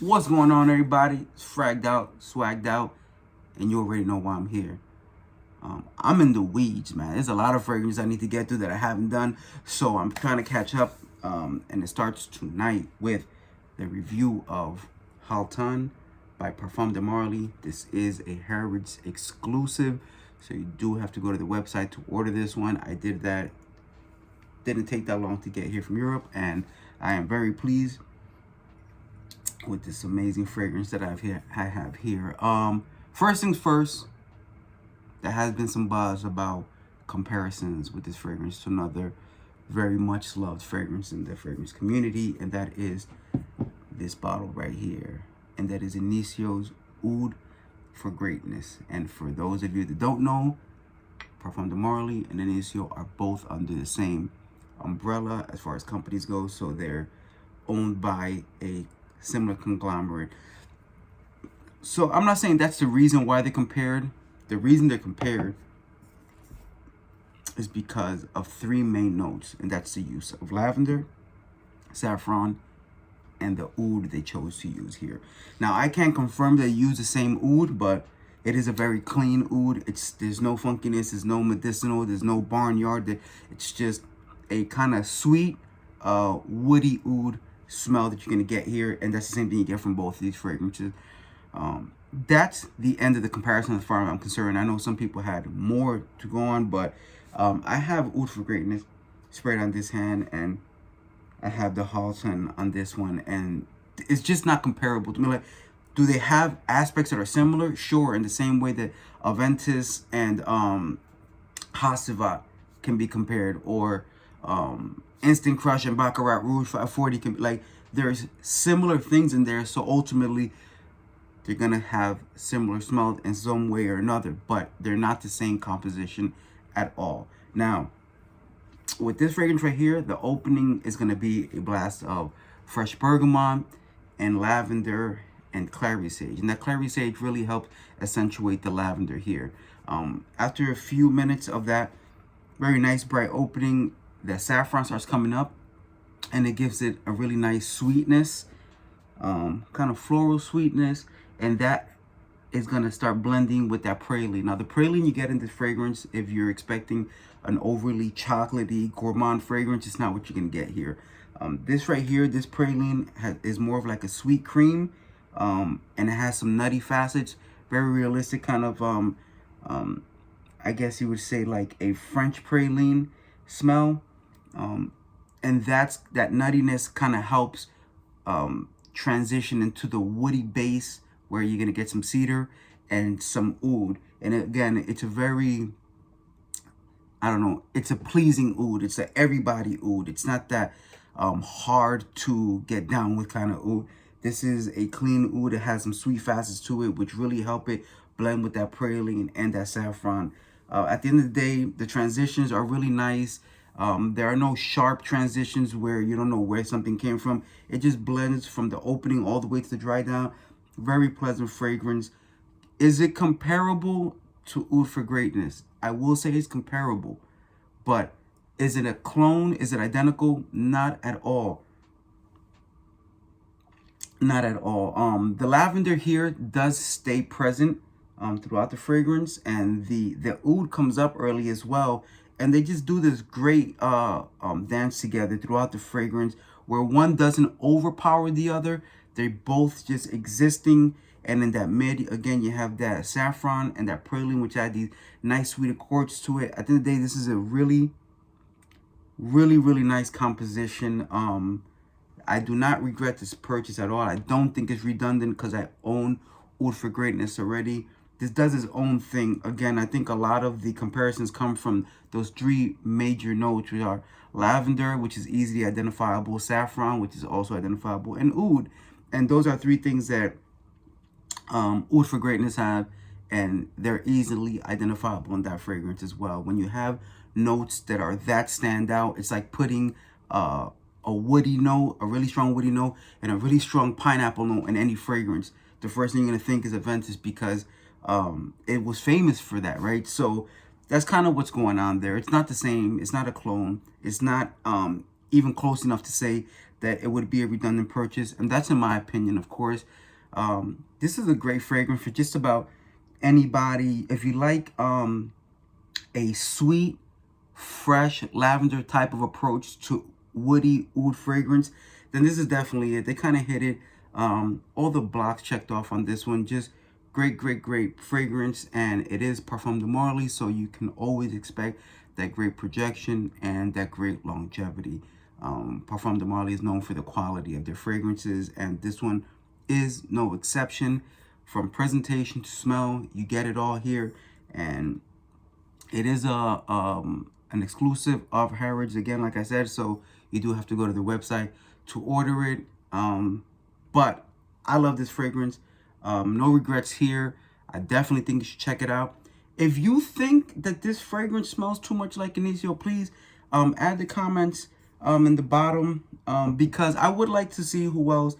What's going on, everybody? It's fragged out, swagged out, and you already know why I'm here. I'm in the weeds, man. There's a lot of fragrances I need to get through that I haven't done, so I'm trying to catch up. And it starts tonight with the review of Haltane by Parfums de Marly. This is a Harrods exclusive, so you do have to go to the website to order this one. I did that. Didn't take that long to get here from Europe, and I am very pleased with this amazing fragrance that I have here. First things first, there has been some buzz about comparisons with this fragrance to another very much loved fragrance in the fragrance community, and that is this bottle right here, and that is Inicio's Oud for Greatness. And for those of you that don't know, Parfums de Marly and Inicio are both under the same umbrella as far as companies go, so they're owned by a similar conglomerate. So I'm not saying that's the reason why they're compared. The reason they're compared is because of three main notes, and that's the use of lavender, saffron, and the oud they chose to use here. Now, I can't confirm they use the same oud, but it is a very clean oud. There's no funkiness, there's no medicinal, there's no barnyard. It's just a kind of sweet, woody oud smell that you're gonna get here, and that's the same thing you get from both of these fragrances. That's the end of the comparison as far as I'm concerned. I know some people had more to go on, but I have Oud for Greatness sprayed on this hand, and I have the Haltane on this one, and it's just not comparable to me. Like, do they have aspects that are similar? Sure, in the same way that Aventus and Hasivat can be compared, or Instant Crush and Baccarat Rouge 540 can be, like, there's similar things in there, so ultimately they're gonna have similar smell in some way or another, but they're not the same composition at all. Now, with this fragrance right here, the opening is gonna be a blast of fresh bergamot and lavender and clary sage, and that clary sage really helps accentuate the lavender here. After a few minutes of that very nice bright opening, the saffron starts coming up, and it gives it a really nice sweetness, kind of floral sweetness, and that is going to start blending with that praline. Now, the praline you get in this fragrance, if you're expecting an overly chocolatey gourmand fragrance, it's not what you're going to get here. This right here, this praline is more of like a sweet cream, and it has some nutty facets, very realistic kind of, I guess you would say like a French praline smell. And that nuttiness kind of helps transition into the woody base, where you're gonna get some cedar and some oud. And again, it's a very, I don't know, it's a pleasing oud. It's a everybody oud. It's not that hard to get down with kind of oud. This is a clean oud. It has some sweet facets to it, which really help it blend with that praline and that saffron. At the end of the day, the transitions are really nice. There are no sharp transitions where you don't know where something came from. It just blends from the opening all the way to the dry down. Very pleasant fragrance. Is it comparable to Oud for Greatness? I will say it's comparable, but is it a clone? Is it identical? Not at all. Not at all. The lavender here does stay present throughout the fragrance, and the oud comes up early as well, and they just do this great dance together throughout the fragrance, where one doesn't overpower the other. They're both just existing, and in that mid, again, you have that saffron and that praline, which add these nice sweet accords to it. At the end of the day, this is a really, really, really nice composition. I do not regret this purchase at all. I don't think it's redundant because I own Oud for Greatness already. This does its own thing. Again, I think a lot of the comparisons come from those three major notes, which are lavender, which is easily identifiable, saffron, which is also identifiable, and oud. And those are three things that Oud for Greatness have, and they're easily identifiable in that fragrance as well. When you have notes that are that stand out, it's like putting a woody note, a really strong woody note, and a really strong pineapple note in any fragrance. The first thing you're gonna think is Aventus, because it was famous for that, right? So that's kind of what's going on there. It's not the same. It's not a clone. It's not even close enough to say that it would be a redundant purchase. And that's in my opinion, of course. This is a great fragrance for just about anybody. If you like a sweet, fresh lavender type of approach to woody oud fragrance, then this is definitely it. They kind of hit it. All the blocks checked off on this one. Just great fragrance, and it is Parfums de Marly, so you can always expect that great projection and that great longevity. Parfums de Marly is known for the quality of their fragrances, and this one is no exception. From presentation to smell, you get it all here, and it is an exclusive of Harrods, again, like I said, so you do have to go to the website to order it. But I love this fragrance. No regrets here. I definitely think you should check it out. If you think that this fragrance smells too much like Inicio, please add the comments in the bottom, because I would like to see who else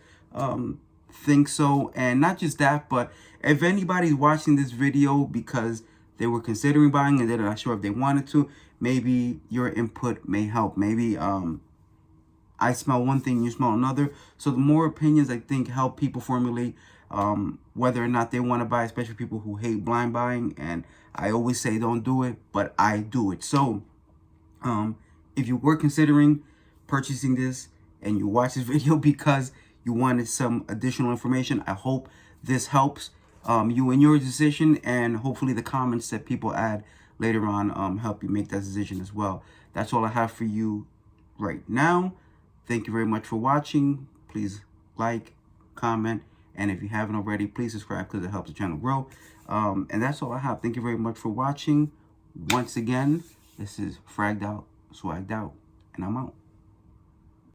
thinks so. And not just that, but if anybody's watching this video because they were considering buying and they're not sure if they wanted to, maybe your input may help. Maybe I smell one thing, you smell another. So the more opinions, I think, help people formulate whether or not they want to buy, especially people who hate blind buying. And I always say don't do it, but I do it. So if you were considering purchasing this and you watch this video because you wanted some additional information, I hope this helps you in your decision, and hopefully the comments that people add later on help you make that decision as well. That's all I have for you right now. Thank you very much for watching. Please like, comment, and if you haven't already, please subscribe because it helps the channel grow. And that's all I have. Thank you very much for watching. Once again, this is Fragged Out, Swagged Out, and I'm out.